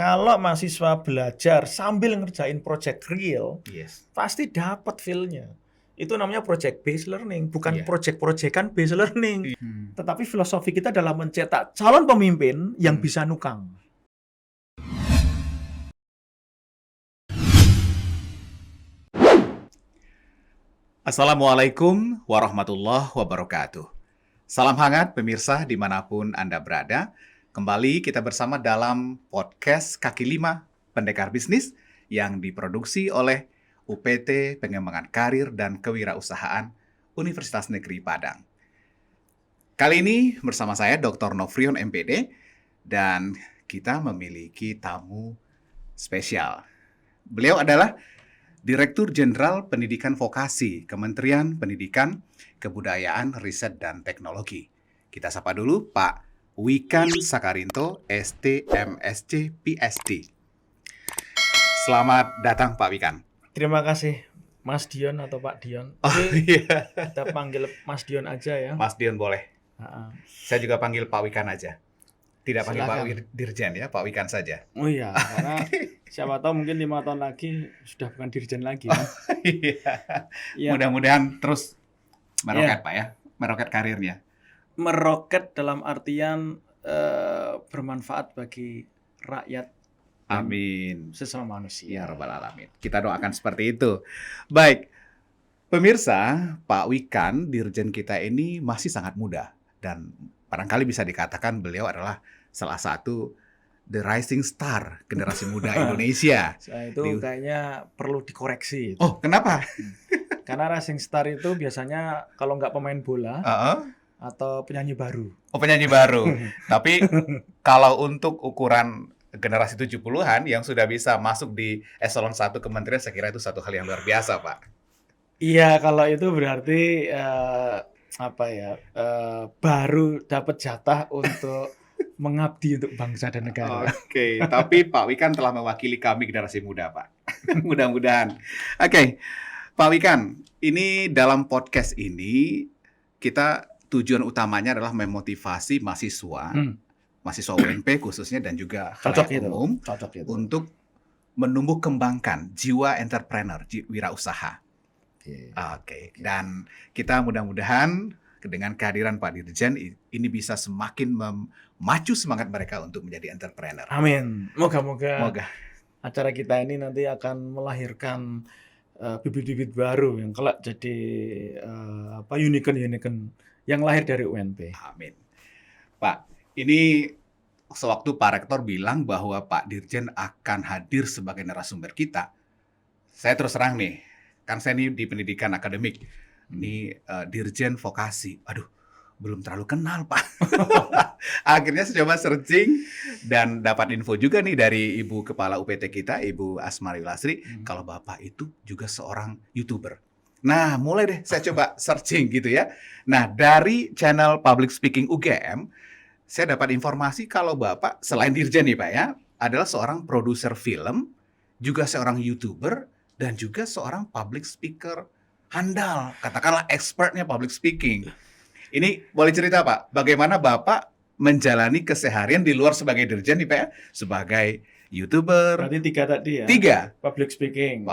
Kalau mahasiswa belajar sambil ngerjain project real, Yes. pasti dapat feel-nya. Itu namanya project based learning, bukan Iya. project-projectan based learning. Hmm. Tetapi filosofi kita adalah mencetak calon pemimpin yang bisa nukang. Assalamualaikum warahmatullahi wabarakatuh. Salam hangat pemirsa dimanapun Anda berada. Kembali kita bersama dalam podcast Kaki Lima Pendekar Bisnis yang diproduksi oleh UPT Pengembangan Karir dan Kewirausahaan Universitas Negeri Padang. Kali ini bersama saya Dr. Nofrion MPD dan kita memiliki tamu spesial. Beliau adalah Direktur Jenderal Pendidikan Vokasi, Kementerian Pendidikan, Kebudayaan, Riset, dan Teknologi. Kita sapa dulu Pak Wikan Sakarinto, ST, MSc, PhD. Selamat datang Pak Wikan. Terima kasih Mas Dion atau Pak Dion. Oh iya, Kita panggil Mas Dion aja ya. Mas Dion boleh. Saya juga panggil Pak Wikan aja. Tidak panggil Silakan. Pak Dirjen ya, Pak Wikan saja. Oh iya, karena siapa tahu mungkin 5 tahun lagi sudah bukan dirjen lagi. Ya. Iya. Ya, Mudah-mudahan terus meroket Pak ya, meroket karirnya. meroket dalam artian bermanfaat bagi rakyat Amin. sesama manusia. Ya Rabbal Alamin. Kita doakan seperti itu. Baik, pemirsa, Pak Wikan, Dirjen kita ini masih sangat muda. Dan barangkali bisa dikatakan beliau adalah salah satu the rising star generasi muda Indonesia. Saya itu kayaknya perlu dikoreksi. Oh, kenapa? Karena rising star itu biasanya kalau nggak pemain bola atau penyanyi baru. Oh, penyanyi baru. Tapi kalau untuk ukuran generasi 70-an yang sudah bisa masuk di eselon 1 kementerian, saya kira itu satu hal yang luar biasa, Pak. Iya, kalau itu berarti baru dapat jatah untuk mengabdi untuk bangsa dan negara. Oke, tapi Pak Wikan telah mewakili kami generasi muda, Pak. Mudah-mudahan. Oke, Pak Wikan, ini dalam podcast ini kita tujuan utamanya adalah memotivasi mahasiswa, mahasiswa UNP khususnya dan juga khalayak umum untuk menumbuh kembangkan jiwa entrepreneur, wirausaha. Oke. Dan kita mudah-mudahan dengan kehadiran Pak Dirjen ini bisa semakin memacu semangat mereka untuk menjadi entrepreneur. Amin. Moga-moga Moga. acara kita ini nanti akan melahirkan bibit-bibit baru yang kelak jadi unicorn yang lahir dari UNP. Amin. Pak, ini sewaktu Pak Rektor bilang bahwa Pak Dirjen akan hadir sebagai narasumber kita, saya terus terang nih, kan saya ini di pendidikan akademik, ini Dirjen Vokasi. Aduh, belum terlalu kenal, Pak. Akhirnya saya coba searching dan dapat info juga nih dari Ibu Kepala UPT kita, Ibu Asmari Lasri, kalau Bapak itu juga seorang YouTuber. Nah, mulai deh saya coba searching gitu ya. Nah, dari channel Public Speaking UGM, saya dapat informasi kalau Bapak selain Dirjen nih Pak ya, adalah seorang produser film, juga seorang YouTuber, dan juga seorang public speaker handal, katakanlah expertnya public speaking. Ini boleh cerita Pak, bagaimana Bapak menjalani keseharian di luar sebagai Dirjen nih Pak ya, sebagai YouTuber. Berarti 3 tadi ya? 3. Public speaking,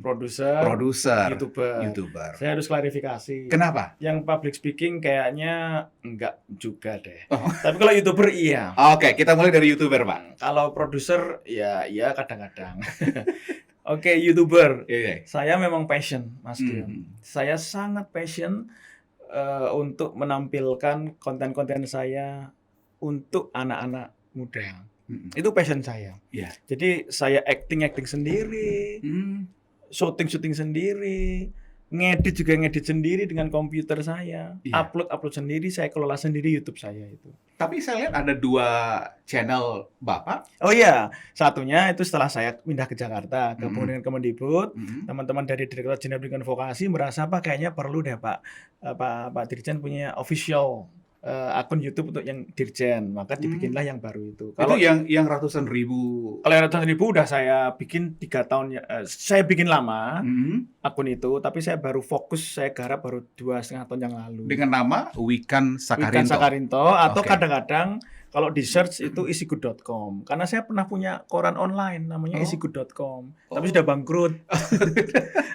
produser, YouTuber. Saya harus klarifikasi. Kenapa? Yang public speaking kayaknya enggak juga deh. Tapi kalau YouTuber iya. Oke, kita mulai dari YouTuber Pak. Kalau produser ya kadang-kadang. Oke, YouTuber. Saya memang passion, Mas Dion. Saya sangat passion untuk menampilkan konten-konten saya untuk anak-anak muda. Itu passion saya. Jadi saya acting sendiri, syuting sendiri, ngedit sendiri dengan komputer saya, upload sendiri, saya kelola sendiri YouTube saya itu. Tapi saya lihat ada 2 channel Bapak. Oh iya, satunya itu setelah saya pindah ke Jakarta, gabung dengan Kemendikbud, teman-teman dari Direktorat Jenderal Pendidikan Vokasi merasa kayaknya perlu deh Pak Dirjen punya official akun YouTube untuk yang Dirjen, maka dibikinlah yang baru itu. Kalau yang ratusan ribu. Kalau yang ratusan ribu udah saya bikin 3 tahun. Saya bikin lama akun itu, tapi saya baru fokus, saya garap baru 2,5 tahun yang lalu. Dengan nama Wikan Sakarinto. Wikan Sakarinto atau kadang-kadang Kalau di search itu isigood.com. Karena saya pernah punya koran online namanya isigood.com, tapi sudah bangkrut.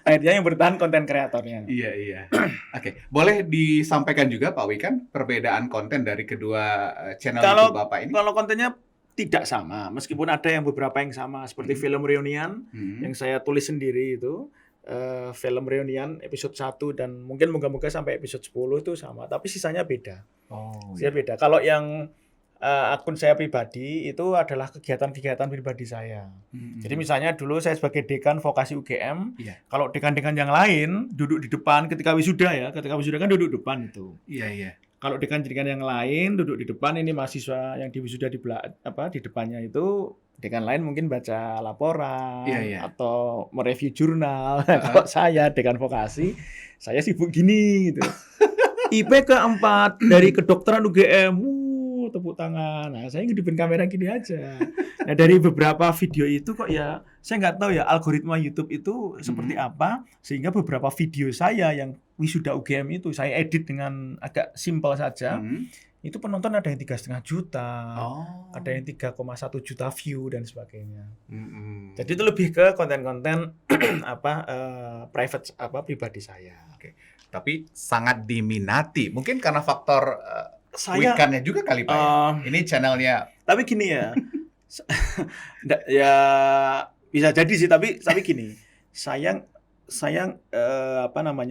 Akhirnya yang bertahan konten kreatornya. Iya, iya. Oke, boleh disampaikan juga Pak Wikan perbedaan konten dari kedua channel YouTube Bapak ini? Kalau kontennya tidak sama, meskipun ada yang beberapa yang sama, seperti film Reunion yang saya tulis sendiri itu. Film Reunion episode 1 dan mungkin moga-moga sampai episode 10 itu sama, tapi sisanya beda. Sisanya beda. Kalau yang akun saya pribadi itu adalah kegiatan-kegiatan pribadi saya. Jadi misalnya dulu saya sebagai dekan vokasi UGM, kalau dekan-dekan yang lain duduk di depan ketika wisuda kan duduk depan itu. Iya. Kalau dekan-dekan yang lain duduk di depan, ini mahasiswa yang di wisuda di depannya itu dekan lain mungkin baca laporan atau mereview jurnal. Kalau saya dekan vokasi, saya sibuk gini gitu. IP ke-4 dari kedokteran UGM. Tepuk tangan. Nah, saya ngedipin kamera gini aja. Nah, dari beberapa video itu kok ya, saya nggak tahu ya algoritma YouTube itu seperti apa, sehingga beberapa video saya yang wisuda UGM itu saya edit dengan agak simpel saja. Itu penonton ada yang 3,5 juta, ada yang 3,1 juta view dan sebagainya. Jadi itu lebih ke konten-konten private pribadi saya. Oke. Tapi sangat diminati. Mungkin karena faktor Wikannya juga kali Pak. Ini channelnya. Tapi gini ya, ya bisa jadi sih. Tapi gini, saya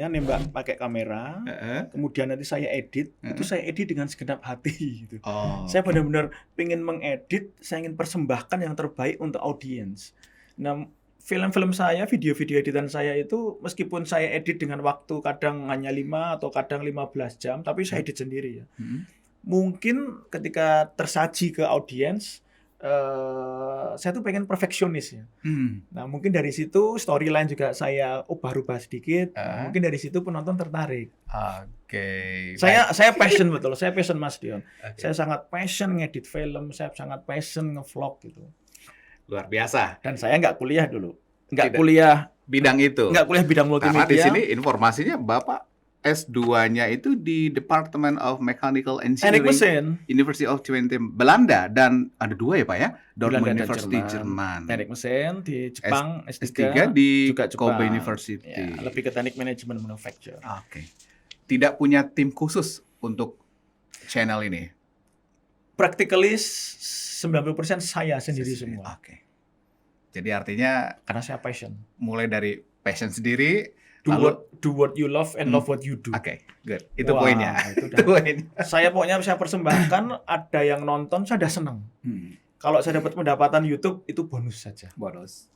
nembak pakai kamera, kemudian nanti saya edit, itu saya edit dengan segenap hati gitu. Saya benar-benar pengen mengedit, saya ingin persembahkan yang terbaik untuk audiens. Nah, film-film saya, video-video editan saya itu meskipun saya edit dengan waktu kadang hanya 5 atau kadang 15 jam, tapi saya edit sendiri ya. Mungkin ketika tersaji ke audiens, saya tuh pengen perfeksionis ya. Nah, mungkin dari situ storyline juga saya ubah-ubah sedikit. Mungkin dari situ penonton tertarik. Saya passion betul. Saya passion Mas Dion. Saya sangat passion ngedit film. Saya sangat passion ngevlog gitu. Luar biasa. Dan saya nggak kuliah dulu. Nggak kuliah bidang itu. Nggak kuliah bidang multimedia. Karena di sini informasinya Bapak S2-nya itu di Department of Mechanical Engineering, University of Twente, Belanda, dan ada 2 ya Pak ya, Dortmund University Jerman. Teknik mesin di Jepang, S3 di juga Kobe University. Ya, lebih ke teknik manajemen manufacture. Tidak punya tim khusus untuk channel ini? Practically 90% saya sendiri semua. Jadi artinya karena saya passion. Mulai dari passion sendiri, do what you love and love what you do. Good. Itu poinnya. Saya pokoknya saya persembahkan, ada yang nonton saya udah seneng. Kalau saya dapat pendapatan YouTube itu bonus saja. Bonus.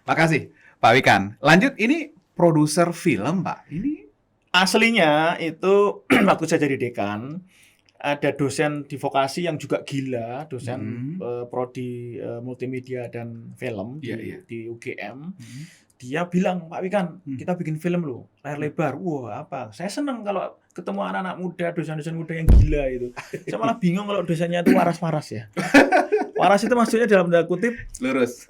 Makasih Pak Wikan. Lanjut, ini produser film Pak. Ini aslinya itu waktu saya jadi dekan, ada dosen di vokasi yang juga gila, dosen prodi multimedia dan film di UGM. Dia bilang, Pak Wikan, kita bikin film loh, layar lebar. Wah, apa? Saya seneng kalau ketemu anak-anak muda, dosen-dosen muda yang gila itu. Saya malah bingung kalau dosennya itu waras-waras ya. Waras itu maksudnya dalam tanda kutip lurus.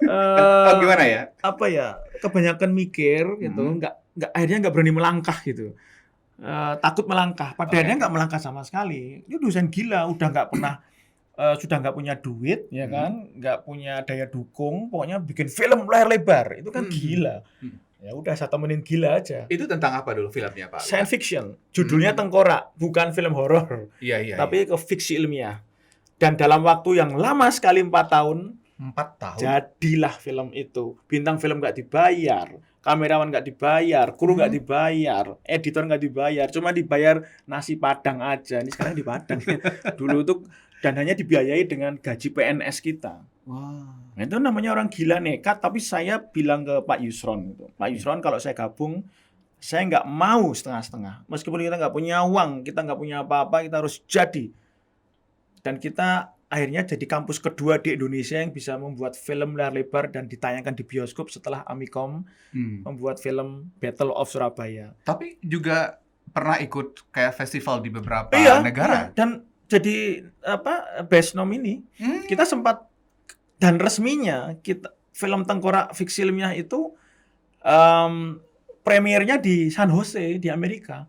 Gimana ya? Apa ya? Kebanyakan mikir gitu, akhirnya nggak berani melangkah gitu. Takut melangkah. Padahal nggak melangkah sama sekali. Itu dosen gila, udah nggak pernah, sudah nggak punya duit, ya kan, nggak punya daya dukung, pokoknya bikin film layar lebar, itu kan gila. Ya udah, saya temenin gila aja. Itu tentang apa dulu filmnya Pak? Science fiction, judulnya Tengkorak, bukan film horor, tapi ke fiksi ilmiah. Dan dalam waktu yang lama sekali 4 tahun, jadilah film itu. Bintang film nggak dibayar, kamerawan nggak dibayar, kru nggak dibayar, editor nggak dibayar, cuma dibayar nasi Padang aja. Ini sekarang di Padang. Dulu tuh dan hanya dibiayai dengan gaji PNS kita. Nah, itu namanya orang gila nekat. Tapi saya bilang ke Pak Yusron itu, Pak Yusron, kalau saya gabung, saya nggak mau setengah-setengah. Meskipun kita nggak punya uang, kita nggak punya apa-apa, kita harus jadi. Dan kita akhirnya jadi kampus kedua di Indonesia yang bisa membuat film layar lebar dan ditayangkan di bioskop setelah Amikom membuat film Battle of Surabaya. Tapi juga pernah ikut kayak festival di beberapa negara. Dan jadi best nominee. Kita sempat, dan resminya kita film Tengkorak fiksi ilmiah itu premiernya di San Jose di Amerika.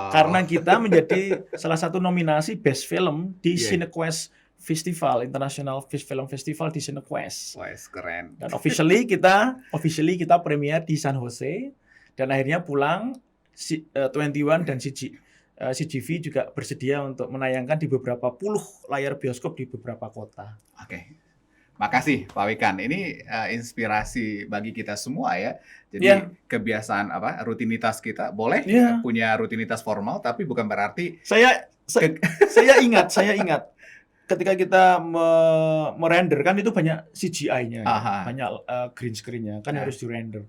Karena kita menjadi salah satu nominasi best film di Cinequest festival, International Film Festival di Cinequest. Wah, keren. Dan officially kita premier di San Jose, dan akhirnya pulang 21 dan CGV juga bersedia untuk menayangkan di beberapa puluh layar bioskop di beberapa kota. Oke. Makasih Pak Wikan. Ini inspirasi bagi kita semua ya. Jadi kebiasaan rutinitas kita boleh punya rutinitas formal, tapi bukan berarti saya ingat ketika kita merender kan itu banyak CGI-nya, banyak green screen-nya kan harus di-render.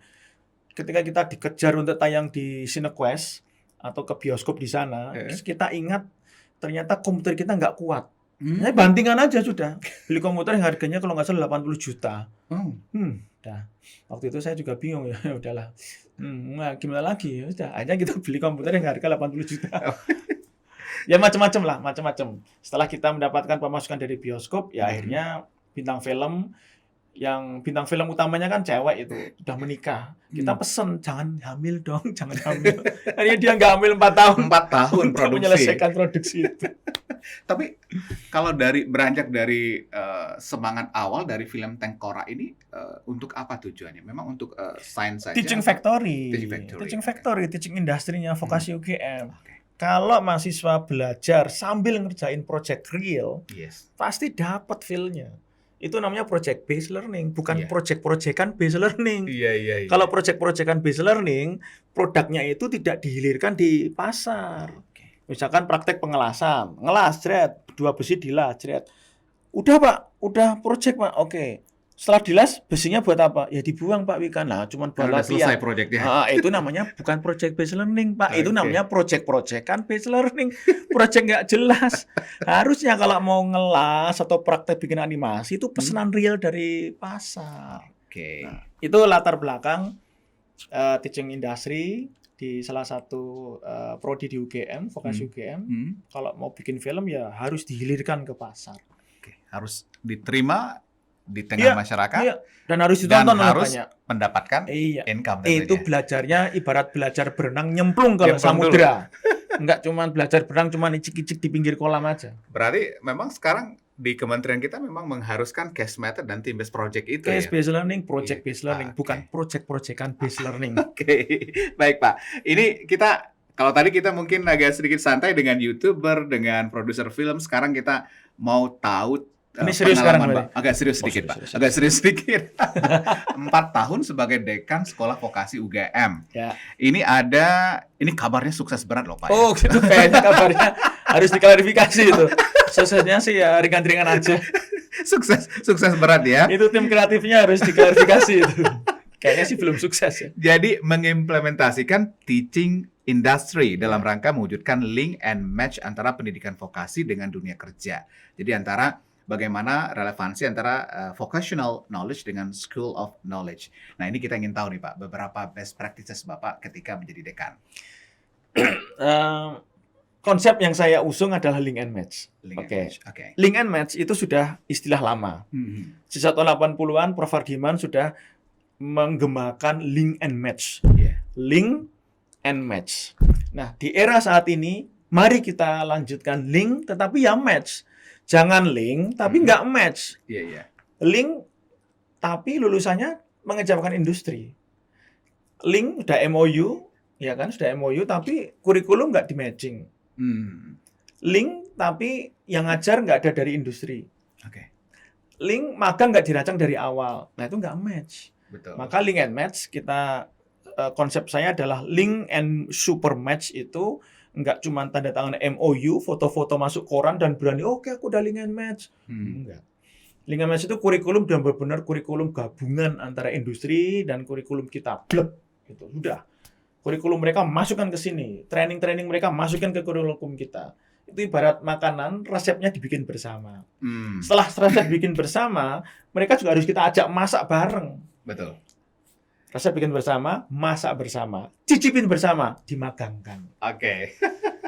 Ketika kita dikejar untuk tayang di Cinequest atau ke bioskop di sana, kita ingat ternyata komputer kita nggak kuat. Nah, bantingan aja sudah. Beli komputer yang harganya kalau nggak salah 80 juta. Dah. Waktu itu saya juga bingung ya, udahlah. Nah, gimana lagi? Ya udah, akhirnya kita beli komputer yang harga 80 juta. Ya macam-macam. Setelah kita mendapatkan pemasukan dari bioskop, ya akhirnya bintang film utamanya kan cewek itu udah menikah. Kita pesen jangan hamil dong, jangan hamil. Akhirnya dia nggak hamil 4 tahun. 4 tahun produksi. Menyelesaikan produksi itu. Tapi kalau beranjak dari semangat awal dari film Tengkorak ini untuk apa tujuannya? Memang untuk sains saja? Teaching factory, teaching industry-nya vokasi UGM. Kalau mahasiswa belajar sambil ngerjain project real, pasti dapat feel-nya. Itu namanya project based learning, bukan project-projectan based learning. Kalau project-projectan based learning, produknya itu tidak dihilirkan di pasar. Misalkan praktek pengelasan, ngelas, jret, 2 besi dilas, jret. Udah Pak, udah project Pak, oke. Setelah dilas, besinya buat apa? Ya dibuang Pak Wikan. Nah, cuman buat latihan. Selesai projectnya. Itu namanya bukan project based learning Pak. Itu namanya project-projectan based learning. Project nggak jelas. Harusnya kalau mau ngelas atau praktek bikin animasi itu pesanan real dari pasar. Nah, itu latar belakang teaching industry di salah satu prodi di UGM, vokasi UGM. Kalau mau bikin film ya harus dihilirkan ke pasar. Harus diterima di tengah masyarakat, dan harus ditonton dan harus banyak. Mendapatkan income tentunya. Itu belajarnya ibarat belajar berenang nyemplung ke samudra. Enggak cuma belajar berenang cuma icik-icik di pinggir kolam aja. Berarti memang sekarang di kementerian kita memang mengharuskan case method dan team based project itu case based learning, project based learning, bukan project-projectan based learning. Baik Pak. Ini kita kalau tadi kita mungkin agak sedikit santai dengan YouTuber, dengan produser film, sekarang kita mau tahu ini serius sekarang, agak serius sedikit Pak. Agak serius sedikit. 4 tahun sebagai dekan sekolah vokasi UGM. Ini kabarnya sukses berat loh Pak. Oh, gitu kayaknya kabarnya harus diklarifikasi itu. Suksesnya sih ya ringan-ringan aja. Sukses berat ya. Itu tim kreatifnya harus diklarifikasi itu. Kayaknya sih belum sukses ya. Jadi mengimplementasikan teaching industry dalam rangka mewujudkan link and match antara pendidikan vokasi dengan dunia kerja. Jadi antara bagaimana relevansi antara vocational knowledge dengan school of knowledge. Nah, ini kita ingin tahu nih Pak, beberapa best practices Bapak ketika menjadi dekan. Konsep yang saya usung adalah link and match. Link and match itu sudah istilah lama. Sejak tahun 80-an, Prof. Hardiman sudah menggemakan link and match. Link and match. Nah, di era saat ini, mari kita lanjutkan link tetapi ya match. Jangan link tapi nggak match. Link tapi lulusannya mengejawakan industri. Link udah MOU, ya kan, sudah MOU tapi kurikulum nggak di-matching. Link tapi yang ngajar nggak ada dari industri. Link magang nggak dirancang dari awal. Nah, itu nggak match. Maka link and match konsep saya adalah link and super match itu nggak cuma tanda tangan MOU, foto-foto masuk koran dan berani, oke aku udah link and match. Enggak. Link and match itu kurikulum dan benar-benar kurikulum gabungan antara industri dan kurikulum kita. Blek. Gitu. Sudah. Kurikulum mereka masukkan ke sini. Training-training mereka masukkan ke kurikulum kita. Itu ibarat makanan, resepnya dibikin bersama. Setelah resep bikin bersama, mereka juga harus kita ajak masak bareng. Betul. Resep bikin bersama, masak bersama, cicipin bersama, dimagangkan.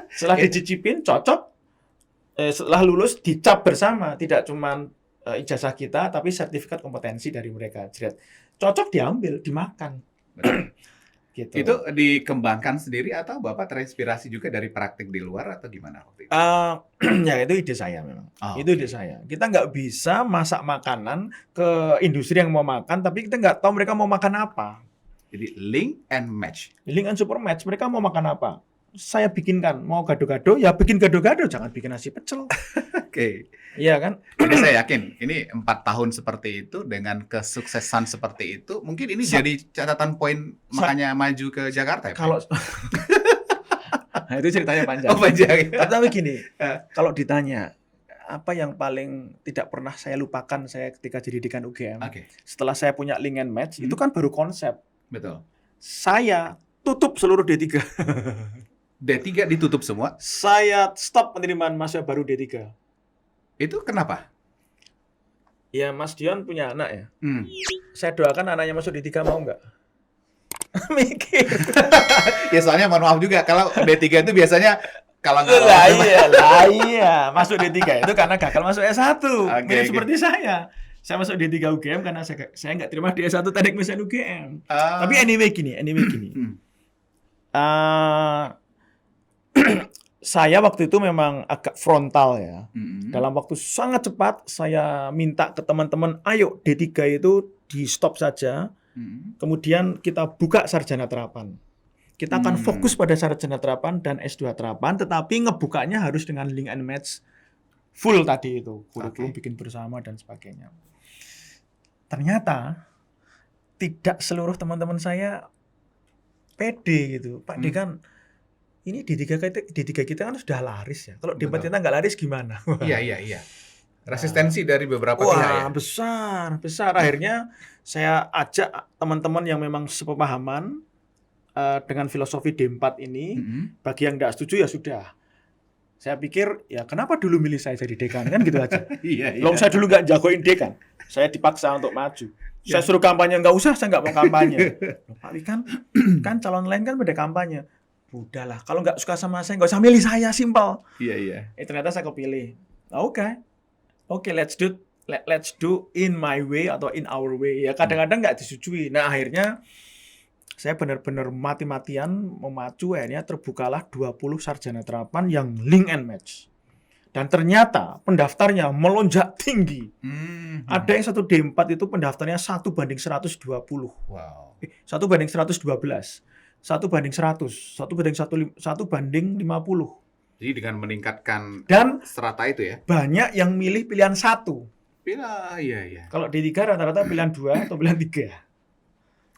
Setelah dicicipin, cocok. Setelah lulus, dicap bersama. Tidak cuma ijazah kita, tapi sertifikat kompetensi dari mereka. Cocok diambil, dimakan. gitu. Itu dikembangkan sendiri atau Bapak terinspirasi juga dari praktik di luar atau gimana waktu itu? Ya itu ide saya memang. Oh, Itu oke. ide saya. Kita nggak bisa masak makanan ke industri yang mau makan, tapi kita nggak tahu mereka mau makan apa. Jadi link and match. Link and super match, mereka mau makan apa? Saya bikinkan, mau gado-gado, ya bikin gado-gado, jangan bikin nasi pecel. Oke. Iya kan? Jadi saya yakin ini 4 tahun seperti itu dengan kesuksesan seperti itu, mungkin ini Sa- jadi catatan poin sa- makanya maju ke Jakarta ya, Pak? Kalau nah, itu ceritanya panjang. Oh, panjang. Tapi gini, Eh. kalau ditanya apa yang paling tidak pernah saya lupakan saya ketika jadi dekan UGM, Oke, setelah saya punya link and match, itu kan baru konsep. betul. Saya tutup seluruh D3. D3 ditutup semua. Saya stop penerimaan mahasiswa baru D3. Itu kenapa? Ya Mas Dion punya anak ya. Hmm. Saya doakan anaknya masuk D3 mau nggak? Mikir. Ya soalnya mohon maaf juga kalau D3 itu biasanya kalau nggak Lah iya, masuk D3 itu karena gagal masuk S1. Oke, Mirip oke. seperti saya. Saya masuk D3 UGM karena saya nggak terima di S1 teknik mesin UGM. Tapi anyway gini. Hmm. Saya waktu itu memang agak frontal ya. Hmm. Dalam waktu sangat cepat saya minta ke teman-teman, ayo D3 itu di stop saja. Hmm. Kemudian kita buka sarjana terapan. Kita akan fokus pada sarjana terapan dan S2 terapan, tetapi ngebukanya harus dengan link and match full tadi itu. Kurikulum bikin bersama dan sebagainya. Ternyata tidak seluruh teman-teman saya pede gitu. Pak Dekan, ini D3 kita kan sudah laris ya. Kalau debat Betul. kita nggak laris gimana? Iya. Resistensi dari beberapa pihak ya. Wah, besar. Akhirnya saya ajak teman-teman yang memang sepemahaman dengan filosofi D4 ini. Hmm. Bagi yang nggak setuju ya sudah. Saya pikir, ya kenapa dulu milih saya jadi dekan? Kan gitu aja. Iya. Loh, saya dulu nggak jagoin dekan. Saya dipaksa untuk maju. Saya suruh kampanye, nggak usah, saya nggak mau kampanye. Loh, Pak Wikan, kan calon lain kan pada kampanye. Udahlah, kalau nggak suka sama saya, nggak usah milih saya, simpel. Iya. Ternyata saya kepilih. Oke, let's do in my way atau in our way. Ya kadang-kadang nggak disetujui. Nah akhirnya saya benar-benar mati-matian memacu, akhirnya terbukalah 20 sarjana terapan yang link and match. Dan ternyata pendaftarnya melonjak tinggi. Ada yang 1 D4 itu pendaftarnya 1:120. Wow. 1:112. 1:100. 1:50. Jadi dengan meningkatkan Dan strata itu ya. banyak yang milih pilihan 1. Iya. Kalau D3 rata-rata pilihan 2 atau pilihan 3.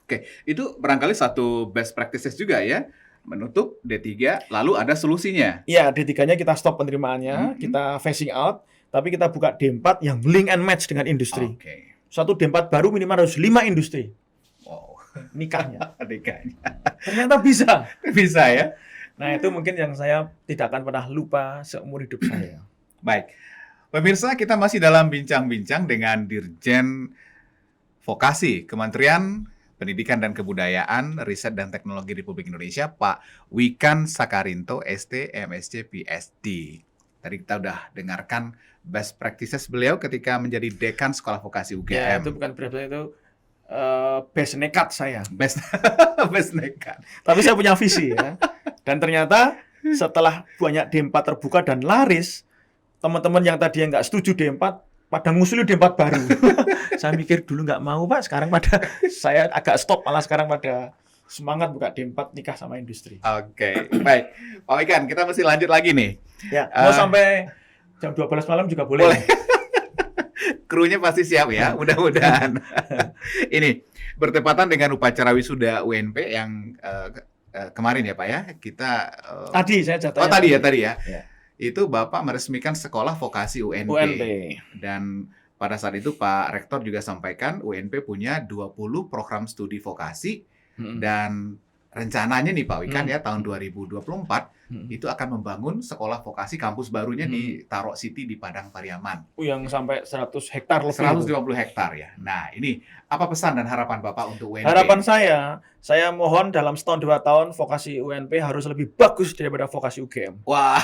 Oke, itu barangkali satu best practices juga ya. Menutup D3, lalu ada solusinya. Iya, D3-nya kita stop penerimaannya, kita phasing out, tapi kita buka D4 yang link and match dengan industri. Oke. Satu D4 baru minimal harus 5 industri Wow. nikahnya. D3-nya. Ternyata bisa. Bisa ya. Nah, itu mungkin yang saya tidak akan pernah lupa seumur hidup saya. Baik. Pemirsa, kita masih dalam bincang-bincang dengan Dirjen Vokasi Kementerian Pendidikan dan Kebudayaan, Riset dan Teknologi Republik Indonesia, Pak Wikan Sakarinto, ST, MSc, PhD. Tadi kita udah dengarkan best practices beliau ketika menjadi dekan Sekolah Vokasi UGM. Ya, itu bukan berarti itu best nekat saya. Best nekat. Tapi saya punya visi ya. Dan ternyata setelah banyak D4 terbuka dan laris, teman-teman yang tadi nggak setuju D4 pada ngusul D4 baru. Saya mikir dulu nggak mau Pak, sekarang pada saya agak stop, malah sekarang pada semangat buka D4 nikah sama industri. Oke, baik. Pak Wikan, kita mesti lanjut lagi nih. Ya, mau sampai jam 12 malam juga boleh. Krunya pasti siap ya, mudah-mudahan. Ini bertepatan dengan upacara wisuda UNP yang kemarin ya Pak ya. Kita Tadi saya jatuhnya. tadi ya. Ya. Itu Bapak meresmikan Sekolah Vokasi UNP. Dan pada saat itu Pak Rektor juga sampaikan UNP punya 20 program studi vokasi dan rencananya nih Pak Wikan ya tahun 2024 itu akan membangun sekolah vokasi kampus barunya di Tarok City di Padang Pariaman. Yang sampai 100 hektar lebih. 150 hektar ya. Nah, ini apa pesan dan harapan Bapak untuk UNP? Harapan saya mohon dalam setahun 2 tahun vokasi UNP harus lebih bagus daripada vokasi UGM. Wah,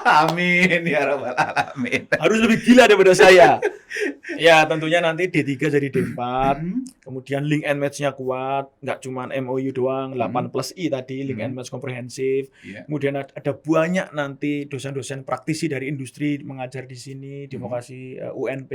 Amin ya rabbal alamin. Harus lebih gila daripada saya. Ya, tentunya nanti D3 jadi D4, kemudian link and match-nya kuat, nggak cuma MOU doang, 8+I tadi, link and match komprehensif. Iya. Kemudian ada banyak nanti dosen-dosen praktisi dari industri mengajar di sini, di vokasi UNP.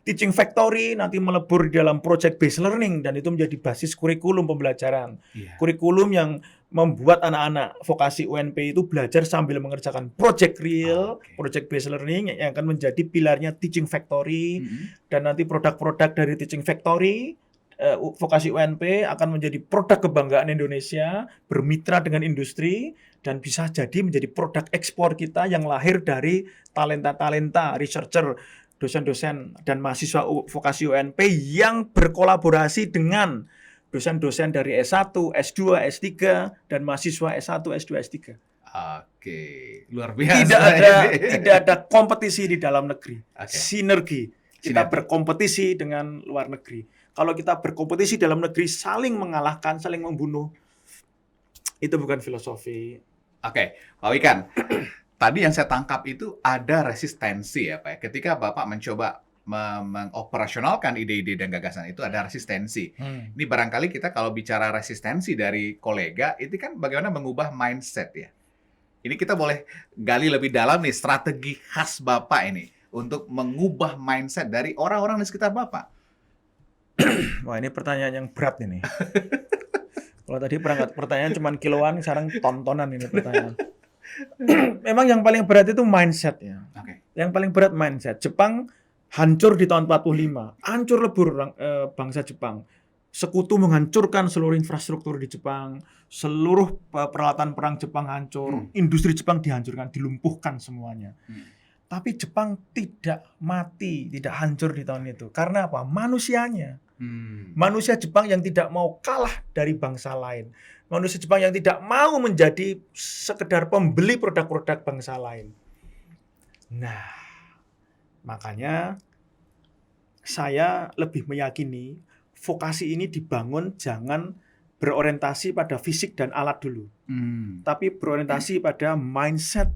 Teaching Factory nanti melebur di dalam project based learning, dan itu menjadi basis kurikulum pembelajaran. Iya. Kurikulum yang membuat anak-anak vokasi UNP itu belajar sambil mengerjakan project real, project based learning yang akan menjadi pilarnya Teaching Factory. Dan nanti produk-produk dari Teaching Factory vokasi UNP akan menjadi produk kebanggaan Indonesia, bermitra dengan industri, dan bisa jadi menjadi produk ekspor kita yang lahir dari talenta-talenta researcher, dosen-dosen dan mahasiswa vokasi UNP yang berkolaborasi dengan dosen-dosen dari S1, S2, S3, dan mahasiswa S1, S2, S3. Oke, luar biasa. Tidak ada kompetisi di dalam negeri. Sinergi. Kita berkompetisi dengan luar negeri. Kalau kita berkompetisi dalam negeri, saling mengalahkan, saling membunuh, itu bukan filosofi. Oke, Pak Wikan. Tadi yang saya tangkap itu ada resistensi ya Pak. Ketika Bapak mencoba mengoperasionalkan ide-ide dan gagasan itu ada resistensi. Ini barangkali kita kalau bicara resistensi dari kolega, itu kan bagaimana mengubah mindset ya. Ini kita boleh gali lebih dalam nih strategi khas Bapak ini untuk mengubah mindset dari orang-orang di sekitar Bapak. Wah, ini pertanyaan yang berat ini. Kalau tadi pertanyaan cuma kiloan, sekarang tontonan ini pertanyaan. Memang yang paling berat itu mindset ya. Yang paling berat mindset. Jepang hancur di tahun 45, hancur lebur bangsa Jepang. Sekutu menghancurkan seluruh infrastruktur di Jepang, seluruh peralatan perang Jepang hancur, industri Jepang dihancurkan, dilumpuhkan semuanya. Tapi Jepang tidak mati, tidak hancur di tahun itu. Karena apa? Manusianya. Manusia Jepang yang tidak mau kalah dari bangsa lain. Manusia Jepang yang tidak mau menjadi sekedar pembeli produk-produk bangsa lain. Nah, makanya saya lebih meyakini vokasi ini dibangun jangan berorientasi pada fisik dan alat dulu. Tapi berorientasi pada mindset,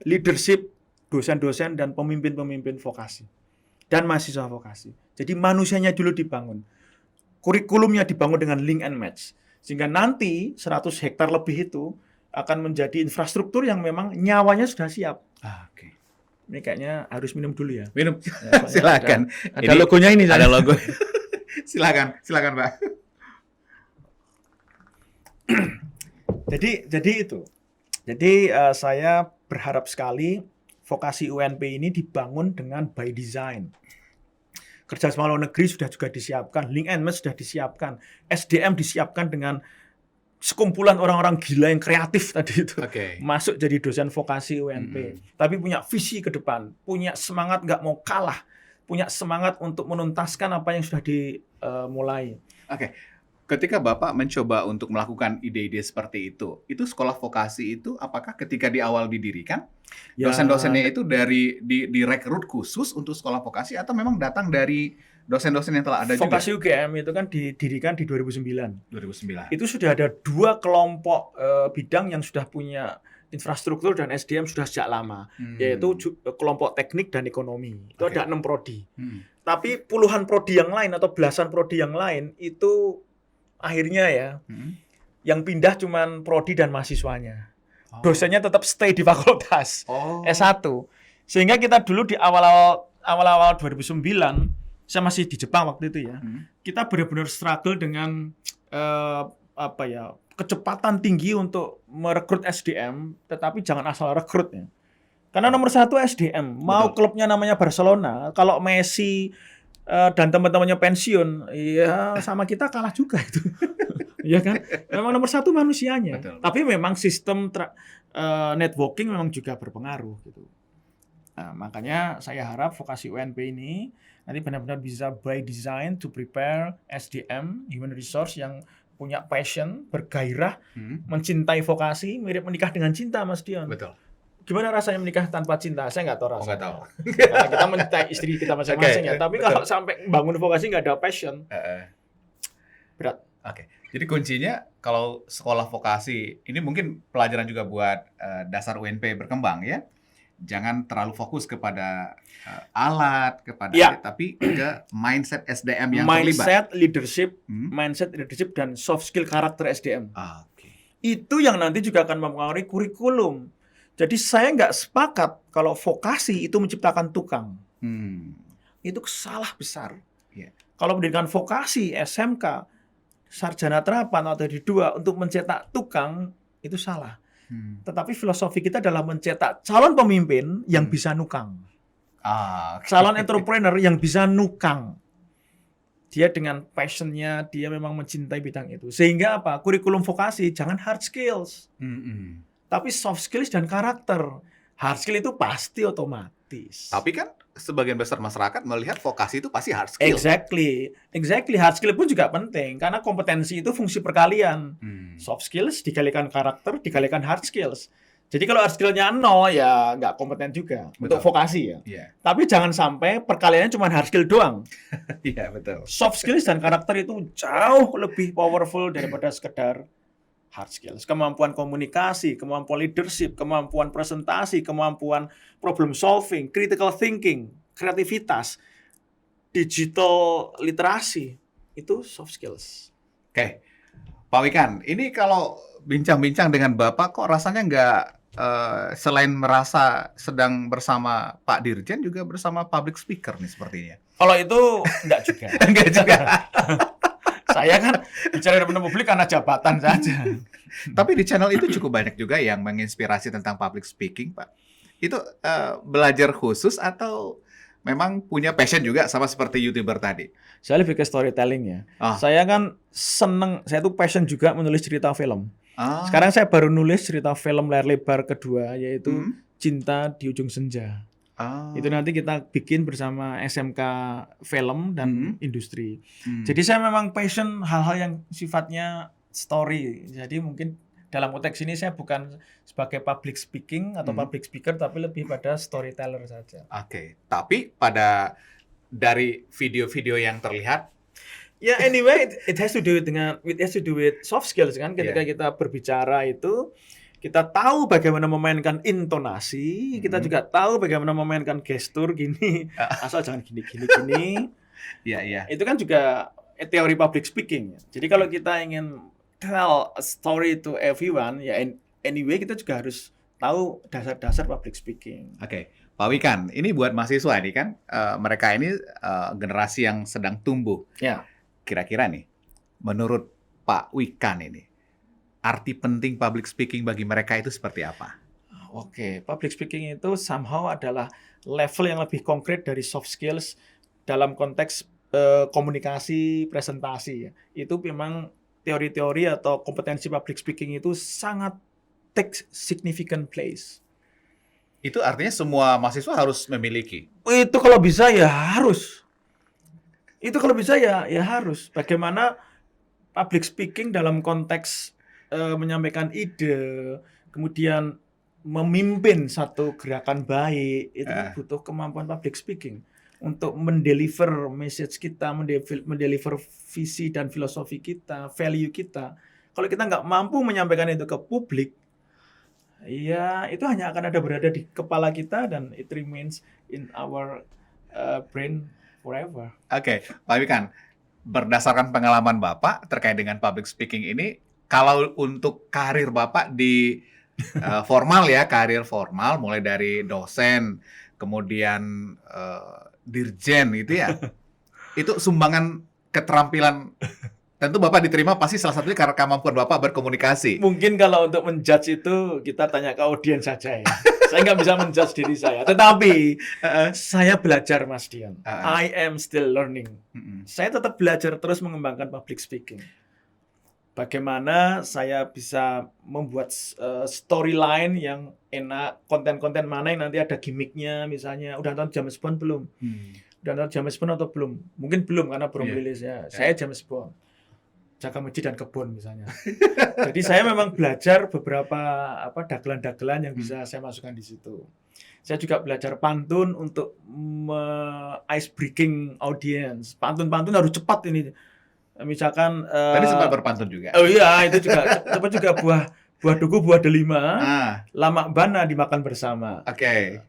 leadership, dosen-dosen dan pemimpin-pemimpin vokasi. Dan mahasiswa vokasi. Jadi manusianya dulu dibangun. Kurikulumnya dibangun dengan link and match. Sehingga nanti 100 hektar lebih itu akan menjadi infrastruktur yang memang nyawanya sudah siap. Ini kayaknya harus minum dulu ya. Minum. Ya, silakan. Ada logonya ini. Ada logo. Silakan Pak. Jadi itu. Jadi saya berharap sekali vokasi UNP ini dibangun dengan by design. Kerjasama luar negeri sudah juga disiapkan, link and match sudah disiapkan, SDM disiapkan dengan sekumpulan orang-orang gila yang kreatif tadi itu. Masuk jadi dosen vokasi UNP. Tapi punya visi ke depan, punya semangat nggak mau kalah, punya semangat untuk menuntaskan apa yang sudah dimulai. Ketika Bapak mencoba untuk melakukan ide-ide seperti itu sekolah vokasi itu apakah ketika di awal didirikan, dosen-dosennya itu direkrut khusus untuk sekolah vokasi atau memang datang dari dosen-dosen yang telah ada juga? Vokasi UGM itu kan didirikan di 2009. Itu sudah ada 2 kelompok bidang yang sudah punya infrastruktur dan SDM sudah sejak lama, yaitu kelompok teknik dan ekonomi. Itu ada 6 prodi. Tapi puluhan prodi yang lain atau belasan prodi yang lain itu akhirnya ya, yang pindah cuman prodi dan mahasiswanya. Dosennya tetap stay di fakultas S1. Sehingga kita dulu di awal-awal 2009, saya masih di Jepang waktu itu ya. Kita benar-benar struggle dengan kecepatan tinggi untuk merekrut SDM, tetapi jangan asal rekrut ya. Karena nomor 1 SDM. Mau klubnya namanya Barcelona, kalau Messi dan teman-temannya pensiun, ya sama kita kalah juga itu. Ya kan? Memang nomor 1 manusianya. Tapi memang sistem networking memang juga berpengaruh gitu. Nah, makanya saya harap vokasi UNP ini nanti benar-benar bisa by design to prepare SDM, human resource yang punya passion, bergairah, mencintai vokasi, mirip menikah dengan cinta, Mas Dion. Gimana rasanya menikah tanpa cinta? Saya nggak tahu rasanya. Nggak tahu. Karena kita mencintai istri kita masing-masing ya. Tapi kalau sampai bangun vokasi nggak ada passion, berat. Jadi kuncinya kalau sekolah vokasi, ini mungkin pelajaran juga buat dasar UNP berkembang ya. Jangan terlalu fokus kepada alat, kepada Ya, tapi ke mindset SDM yang terlibat. mindset leadership dan soft skill karakter SDM. Oke. Itu yang nanti juga akan mempengaruhi kurikulum. Jadi saya nggak sepakat kalau vokasi itu menciptakan tukang. Itu salah besar. Yeah. Kalau pendidikan vokasi, SMK, sarjana terapan atau D2 untuk mencetak tukang, itu salah. Tetapi filosofi kita adalah mencetak calon pemimpin yang bisa nukang. Calon entrepreneur yang bisa nukang. Dia dengan passionnya, dia memang mencintai bidang itu. Sehingga apa? Kurikulum vokasi jangan hard skills. Tapi soft skills dan karakter. Hard skill itu pasti otomatis. Tapi kan sebagian besar masyarakat melihat vokasi itu pasti hard skill. Exactly. Hard skill pun juga penting. Karena kompetensi itu fungsi perkalian. Soft skills dikalikan karakter, dikalikan hard skills. Jadi kalau hard skill-nya 0, ya nggak kompeten juga. Betul. Untuk vokasi ya. Yeah. Tapi jangan sampai perkaliannya cuma hard skill doang. Iya, betul. Soft skills dan karakter itu jauh lebih powerful daripada sekedar hard skills. Kemampuan komunikasi, kemampuan leadership, kemampuan presentasi, kemampuan problem solving, critical thinking, kreativitas, digital literasi, itu soft skills. Oke. Pak Wikan, ini kalau bincang-bincang dengan Bapak kok rasanya nggak selain merasa sedang bersama Pak Dirjen juga bersama public speaker nih sepertinya. Kalau itu enggak juga. Enggak juga. Saya kan bicara di depan publik karena jabatan saja. Tapi di channel itu cukup banyak juga yang menginspirasi tentang public speaking, Pak. Itu belajar khusus atau memang punya passion juga sama seperti YouTuber tadi? Saya lebih ke storytelling ya. Saya kan seneng, saya tuh passion juga menulis cerita film. Sekarang saya baru nulis cerita film layar lebar kedua, yaitu Cinta di Ujung Senja. Itu nanti kita bikin bersama SMK Film dan Industri. Jadi saya memang passion hal-hal yang sifatnya story. Jadi mungkin dalam konteks ini saya bukan sebagai public speaking atau public speaker, tapi lebih pada storyteller saja. Oke. Tapi dari video-video yang terlihat, ya anyway, it has to do with soft skills kan. Ketika kita berbicara itu, kita tahu bagaimana memainkan intonasi, kita juga tahu bagaimana memainkan gestur gini, asal jangan gini. Iya. Itu kan juga teori public speaking. Jadi kalau kita ingin tell a story to everyone, ya anyway kita juga harus tahu dasar-dasar public speaking. Oke. Pak Wikan, ini buat mahasiswa nih kan, mereka ini generasi yang sedang tumbuh. Ya. Kira-kira nih, menurut Pak Wikan ini, arti penting public speaking bagi mereka itu seperti apa? Oke, public speaking itu somehow adalah level yang lebih konkret dari soft skills dalam konteks komunikasi, presentasi. Itu memang teori-teori atau kompetensi public speaking itu sangat take significant place. Itu artinya semua mahasiswa harus memiliki? Itu kalau bisa ya harus. Harus. Bagaimana public speaking dalam konteks menyampaikan ide, kemudian memimpin satu gerakan baik, itu butuh kemampuan public speaking untuk mendeliver message kita, mendeliver visi dan filosofi kita, value kita. Kalau kita nggak mampu menyampaikan itu ke publik, ya itu hanya akan ada berada di kepala kita dan it remains in our brain forever. Oke, Pak Wikan, berdasarkan pengalaman Bapak terkait dengan public speaking ini, kalau untuk karir Bapak di formal ya, karir formal mulai dari dosen, kemudian dirjen gitu ya, itu sumbangan keterampilan. Tentu Bapak diterima pasti salah satunya karena kemampuan Bapak berkomunikasi. Mungkin kalau untuk menjudge itu kita tanya ke audiens saja ya. Saya nggak bisa menjudge diri saya. Tetapi saya belajar, Mas Dian. I am still learning. Saya tetap belajar terus mengembangkan public speaking. Bagaimana saya bisa membuat storyline yang enak, konten-konten mana yang nanti ada gimmicknya, misalnya. Udah nonton James Bond belum? Udah nonton James Bond atau belum? Mungkin belum karena belum rilis ya. Saya James Bond. Jaga masjid dan kebun misalnya. Jadi saya memang belajar beberapa dagelan-dagelan yang bisa saya masukkan di situ. Saya juga belajar pantun untuk ice breaking audience. Pantun-pantun harus cepat ini. Misalkan Tadi sempat berpantun juga. oh iya, itu juga coba juga buah duku buah delima, Ah, lama bana dimakan bersama. oke.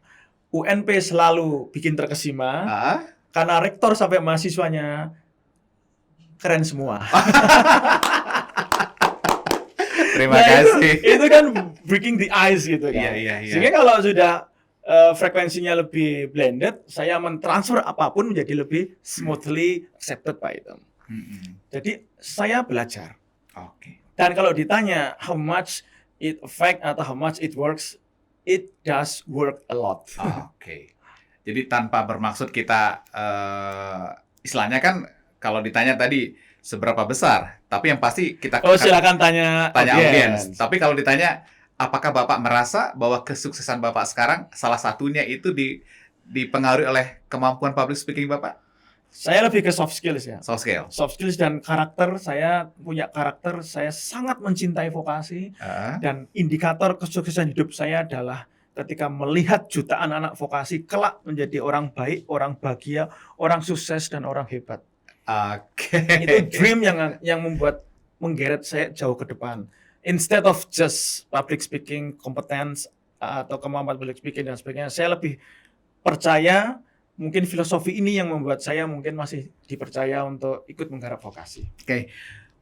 UNP selalu bikin terkesima Ah. karena rektor sampai mahasiswanya keren semua. Terima Nah, kasih. itu kan breaking the ice gitu kan. Iya. Sehingga kalau sudah frekuensinya lebih blended, saya mentransfer apapun menjadi lebih smoothly accepted Pak itu. Jadi saya belajar. Oke. Dan kalau ditanya how much it affect atau how much it works, it does work a lot. Oke. Jadi tanpa bermaksud kita istilahnya kan kalau ditanya tadi seberapa besar, tapi yang pasti kita Oh, silakan tanya audiens. Tapi kalau ditanya apakah Bapak merasa bahwa kesuksesan Bapak sekarang salah satunya itu dipengaruhi oleh kemampuan public speaking Bapak? Saya lebih ke soft skills ya. Soft skill. Soft skills dan karakter, saya punya karakter, saya sangat mencintai vokasi. Dan indikator kesuksesan hidup saya adalah ketika melihat jutaan anak vokasi kelak menjadi orang baik, orang bahagia, orang sukses, dan orang hebat. Oke. Itu dream yang membuat menggeret saya jauh ke depan. Instead of just public speaking competence atau kemampuan public speaking dan sebagainya, saya lebih percaya mungkin filosofi ini yang membuat saya mungkin masih dipercaya untuk ikut menggarap vokasi. Oke,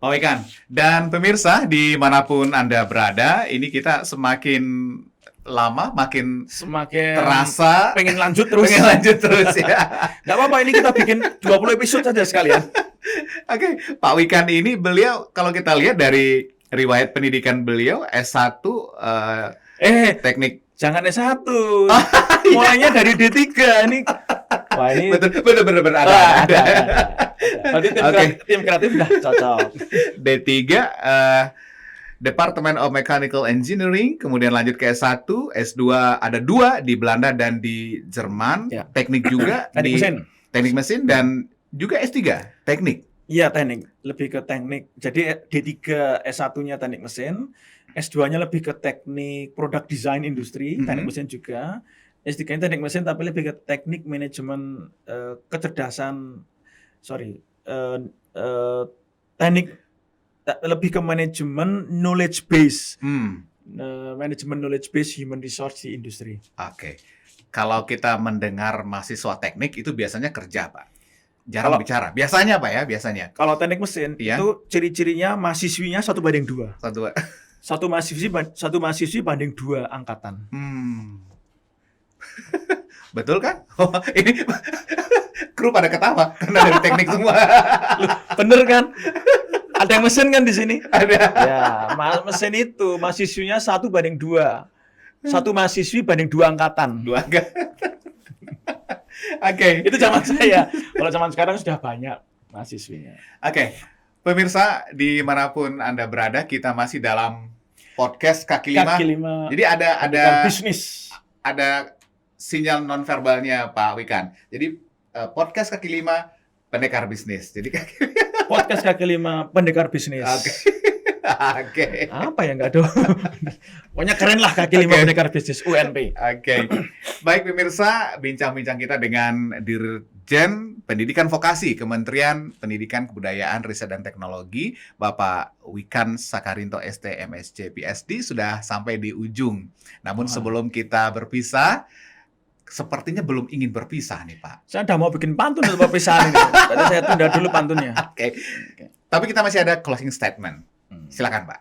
Pak Wikan. Dan pemirsa dimanapun Anda berada, ini kita semakin lama makin Semakin terasa pengen lanjut terus. pengen lanjut terus ya. Nggak apa-apa, ini kita bikin 20 episode saja sekalian. Oke, Pak Wikan ini beliau kalau kita lihat dari riwayat pendidikan beliau S1 teknik. Jangan S1. Mulainya dari D3 ini. Wah, ini Betul ada. Berarti tim kreatif udah cocok. D3 Department of Mechanical Engineering, kemudian lanjut ke S1, S2 ada 2 di Belanda dan di Jerman, Ya. teknik juga teknik mesin dan juga S3 teknik. Iya, teknik, lebih ke teknik. Jadi D3 S1-nya teknik mesin, S2-nya lebih ke teknik product design industri, teknik mesin juga. S3-nya teknik mesin tapi lebih ke teknik manajemen teknik lebih ke manajemen knowledge base. Manajemen knowledge base human resource di industri. Oke. Kalau kita mendengar mahasiswa teknik itu biasanya kerja, Pak. Jarang bicara. Biasanya, Pak ya, biasanya. Kalau teknik mesin itu ciri-cirinya mahasiswinya 1:2. Satu mahasiswi banding 2 angkatan. Betul kan? Oh, ini kru pada ketawa karena dari teknik semua. Bener kan? Ada yang mesin kan di sini? Ada. Ya, mesin itu mahasiswinya 1:2. Satu mahasiswi banding 2 angkatan. 2 angkatan. Oke. Itu zaman saya. Kalau zaman sekarang sudah banyak mahasiswinya. Oke. Pemirsa dimanapun Anda berada, kita masih dalam podcast Kaki Lima. Jadi ada bisnis. Ada sinyal nonverbalnya Pak Wikan. Jadi podcast Kaki Lima pendekar bisnis. Jadi podcast Kaki Lima pendekar bisnis. Oke. Apa ya nggak ada? Pokoknya keren lah Kaki Lima pendekar bisnis UNP. Oke. Baik pemirsa, bincang-bincang kita dengan Dirjen Pendidikan Vokasi Kementerian Pendidikan Kebudayaan Riset dan Teknologi Bapak Wikan Sakarinto ST MSc PhD sudah sampai di ujung. Namun sebelum kita berpisah, sepertinya belum ingin berpisah nih Pak. Saya udah mau bikin pantun untuk perpisahan ini. Tadi saya tunda dulu pantunnya. Oke. Tapi kita masih ada closing statement. Silakan Pak.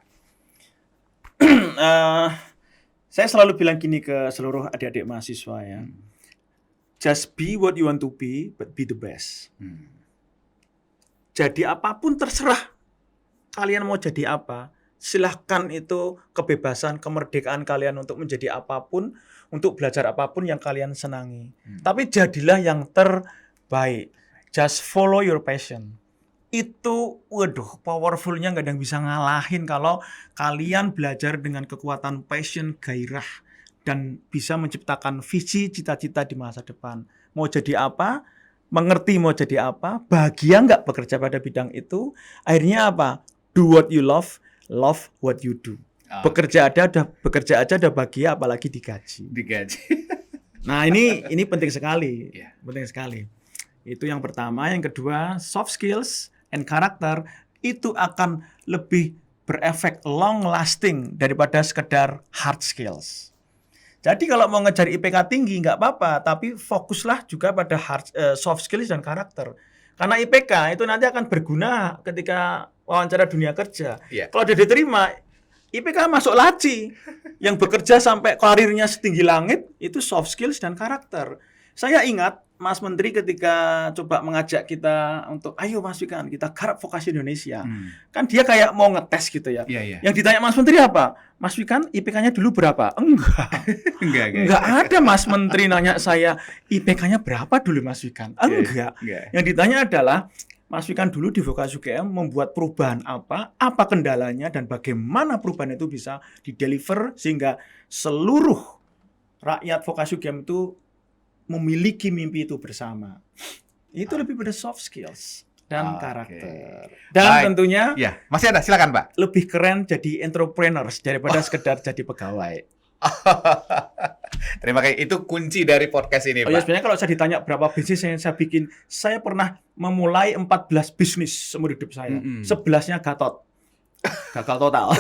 Saya selalu bilang gini ke seluruh adik-adik mahasiswa ya. Just be what you want to be, but be the best. Jadi apapun terserah kalian mau jadi apa. Silahkan, itu kebebasan, kemerdekaan kalian untuk menjadi apapun, untuk belajar apapun yang kalian senangi. Tapi jadilah yang terbaik. Just follow your passion. Itu, powerfulnya nggak ada yang bisa ngalahin kalau kalian belajar dengan kekuatan passion, gairah, dan bisa menciptakan visi, cita-cita di masa depan. Mau jadi apa? Mengerti mau jadi apa? Bahagia nggak bekerja pada bidang itu? Akhirnya apa? Do what you love what you do. Bekerja aja udah bahagia, apalagi digaji. Nah ini penting sekali, penting sekali. Itu yang pertama. Yang kedua, soft skills and character itu akan lebih berefek long lasting daripada sekedar hard skills. Jadi kalau mau ngejar IPK tinggi nggak apa-apa, tapi fokuslah juga pada soft skills dan karakter. Karena IPK itu nanti akan berguna ketika wawancara dunia kerja. Iya. Kalau dia diterima, IPK masuk laci. Yang bekerja sampai karirnya setinggi langit, itu soft skills dan karakter. Saya ingat Mas Menteri ketika coba mengajak kita untuk, ayo Mas Wikan, kita garap vokasi Indonesia. Kan dia kayak mau ngetes gitu ya. Iya. Yang ditanya Mas Menteri apa? Mas Wikan, IPK-nya dulu berapa? Enggak. Enggak ada Mas Menteri nanya saya, IPK-nya berapa dulu Mas Wikan? Enggak. Yang ditanya adalah, Mas Wikan dulu di vokasi UGM membuat perubahan apa kendalanya, dan bagaimana perubahan itu bisa dideliver sehingga seluruh rakyat vokasi UGM itu memiliki mimpi itu bersama. Itu lebih pada soft skills dan karakter. Dan tentunya ya, masih ada, silakan Pak. Lebih keren jadi entrepreneurs daripada sekedar jadi pegawai. Terima kasih. Itu kunci dari podcast ini, Pak. Ya, sebenarnya kalau saya ditanya berapa bisnis yang saya bikin, saya pernah memulai 14 bisnis seumur hidup saya. 11-nya gatot. Gagal total.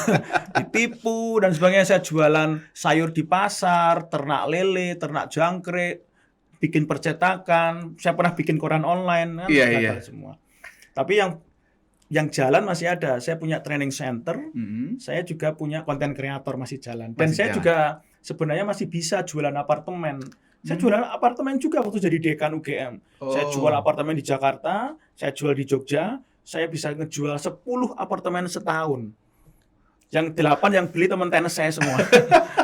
Ditipu dan sebagainya. Saya jualan sayur di pasar, ternak lele, ternak jangkrik, bikin percetakan, saya pernah bikin koran online, kan gagal semua. Tapi yang jalan masih ada. Saya punya training center, saya juga punya konten kreator masih jalan. Dan saya juga sebenarnya masih bisa jualan apartemen. Saya jualan apartemen juga waktu jadi dekan UGM. Saya jual apartemen di Jakarta, saya jual di Jogja, saya bisa ngejual 10 apartemen setahun. Yang 8 yang beli teman tenis saya semua.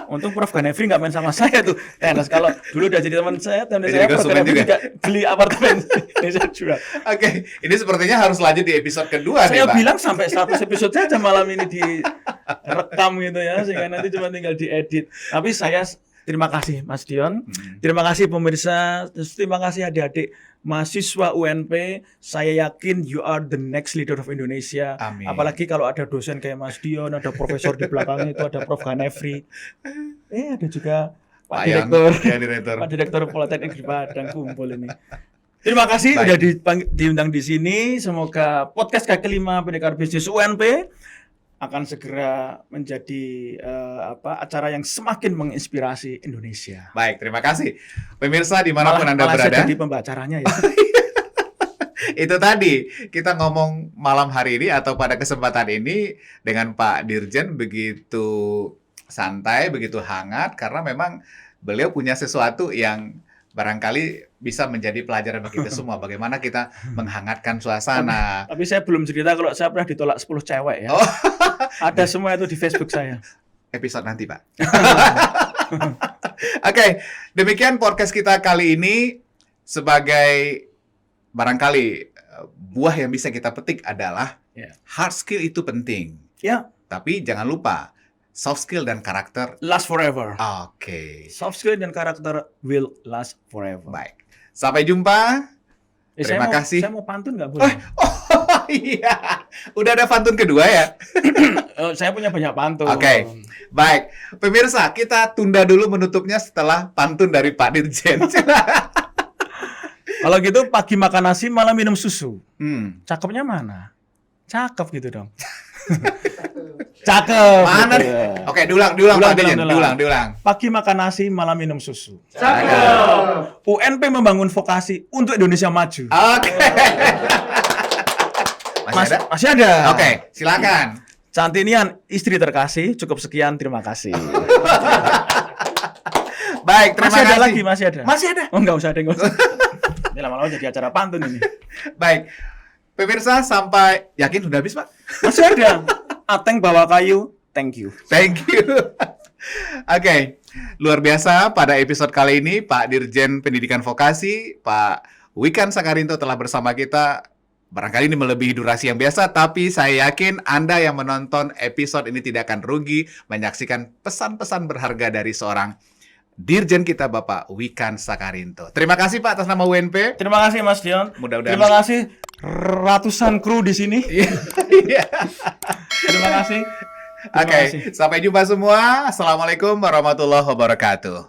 Untung Prof. Ganefri nggak main sama saya tuh tenis. Kalau dulu udah jadi teman saya Prof. Ganefri juga beli apartemen saya jual. Oke, ini sepertinya harus lanjut di episode kedua saya nih, Pak. bilang sampai 100 episode saja malam ini direkam gitu ya, sehingga nanti cuma tinggal diedit. Tapi saya terima kasih Mas Dion, terima kasih pemirsa, terima kasih adik-adik mahasiswa UNP. Saya yakin you are the next leader of Indonesia. Amin. Apalagi kalau ada dosen kayak Mas Dion, ada profesor di belakangnya itu ada Prof. Ganefri. Ada juga Pak Direktur. Pak Direktur Politeknik di Padang kumpul ini. Terima kasih udah diundang di sini. Semoga podcast kelima Pendekar Bisnis UNP akan segera menjadi acara yang semakin menginspirasi Indonesia. Baik, terima kasih. Pemirsa dimanapun Anda berada. Saya jadi pembacaranya ya. Itu tadi, kita ngomong malam hari ini atau pada kesempatan ini dengan Pak Dirjen begitu santai, begitu hangat, karena memang beliau punya sesuatu yang barangkali bisa menjadi pelajaran bagi kita semua. Bagaimana kita menghangatkan suasana. Tapi saya belum cerita kalau saya pernah ditolak 10 cewek ya. Ada semua itu di Facebook saya. Episode nanti, Pak. Oke, demikian podcast kita kali ini. Sebagai barangkali buah yang bisa kita petik adalah hard skill itu penting. Ya. Tapi jangan lupa soft skill dan karakter last forever. Oke. Soft skill dan karakter will last forever. Baik. Sampai jumpa. Terima kasih. Saya mau pantun nggak boleh? Oh iya. Udah ada pantun kedua ya? Saya punya banyak pantun. Oke. Baik. Pemirsa, kita tunda dulu menutupnya setelah pantun dari Pak Dirjen. Kalau gitu pagi makan nasi, malam minum susu. Cakepnya mana? Cakep gitu dong. Cakep. Mana? Gitu. Oke, diulang Pak Dirjen. Diulang. Pagi makan nasi, malam minum susu. Cakep. UNP membangun vokasi untuk Indonesia maju. Oke. Masih ada. Oke, silakan. Cantinian, istri terkasih, cukup sekian, terima kasih. Baik, terima kasih. Masih ada. Oh, enggak usah ada. Ini lama-lama jadi acara pantun ini. Baik. Pemirsa, sampai yakin sudah habis, Pak? Masih ada. Ateng bawa kayu, thank you. Thank you. Oke, luar biasa pada episode kali ini Pak Dirjen Pendidikan Vokasi, Pak Wikan Sakarinto telah bersama kita. Barangkali ini melebihi durasi yang biasa, tapi saya yakin Anda yang menonton episode ini tidak akan rugi menyaksikan pesan-pesan berharga dari seorang Dirjen kita Bapak Wikan Sakarinto. Terima kasih Pak atas nama UNP. Terima kasih Mas Dion. Mudah-mudahan. Terima kasih ratusan kru di sini. Terima kasih. Oke, sampai jumpa semua. Assalamualaikum warahmatullahi wabarakatuh.